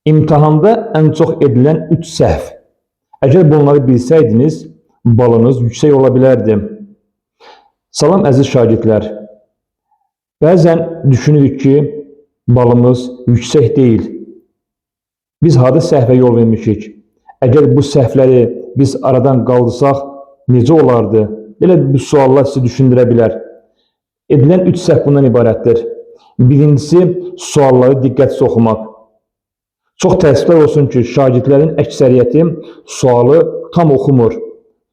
İmtahanda ən çox edilən 3 səhv. Əgər bunları bilsəydiniz, balınız yüksək ola bilərdi. Salam əziz şagirdlər. Bəzən düşünürük ki, balımız yüksək deyil. Biz harda səhvə yol vermişik? Əgər bu səhvləri biz aradan qaldırsaq, necə olardı? Belə bir suallar sizi düşündürə bilər. Edilən 3 səhv bundan ibarətdir. Birincisi, sualları diqqətsiz oxumaq. Çox təəssüflər olsun ki, şagirdlərin əksəriyyəti sualı tam oxumur.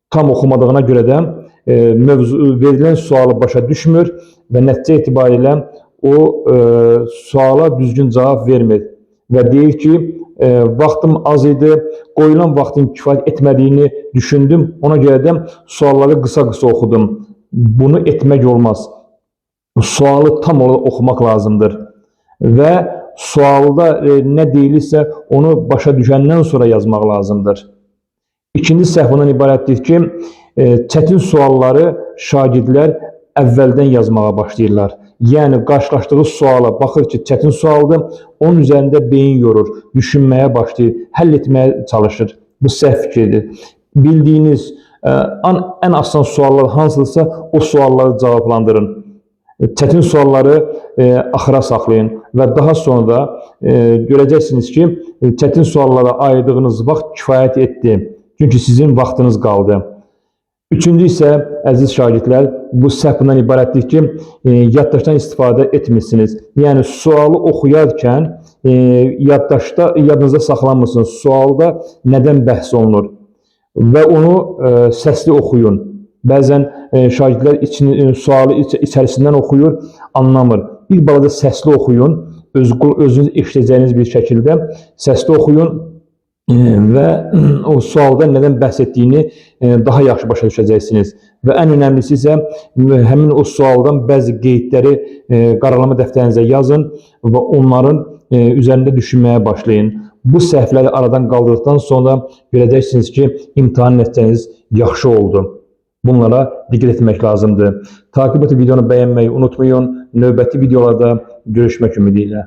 Tam oxumadığına görə də verilən sualı başa düşmür və nəticə etibarilə o suala düzgün cavab vermir. Və deyir ki, vaxtım az idi, qoyulan vaxtın kifayət etmədiyini düşündüm, ona görə də sualları qısa-qısa oxudum. Bunu etmək olmaz. Sualı tam olaraq oxumaq lazımdır və sualda nə deyilirsə onu başa düşəndən sonra yazmaq lazımdır. İkinci səhv ondan ibarətdir ki, çətin sualları şagirdlər əvvəldən yazmağa başlayırlar. Yəni, qarşılaşdığı suala baxır ki, çətin sualdır, onun üzərində beyin yorur, düşünməyə başlayır, həll etməyə çalışır. Bu səhv fikirdir. Bildiyiniz ən asan suallar hansıdırsa, o sualları cavablandırın. Çətin sualları axıra saxlayın və daha sonra görəcəksiniz ki, çətin suallara ayırdığınız vaxt kifayət etdi. Çünki sizin vaxtınız qaldı. Üçüncü isə, əziz şagirdlər, bu səhv bundan ibarətdir ki, yaddaşdan istifadə etmirsiniz. Yəni, sualı oxuyarkən yadınızda saxlanmırsınız. Sualda nədən bəhs olunur və onu səsli oxuyun. Bəzən şagirdlər sualı içərisindən oxuyur, anlamır. Bir balaca səsli oxuyun, özünüz eşidəcəyiniz bir şəkildə səsli oxuyun və o sualda nədən bəhs etdiyini daha yaxşı başa düşəcəksiniz. Və ən önəmlisi isə həmin o sualdan bəzi qeydləri qaralama dəftərinizə yazın və onların üzərində düşünməyə başlayın. Bu səhvləri aradan qaldırdıqdan sonra görəcəksiniz ki, imtahan nəticəniz yaxşı oldu. Bunlara diqqət etmək lazımdır. Takip edib videonu bəyənməyi unutmayın. Növbəti videolarda görüşmək ümidi ilə.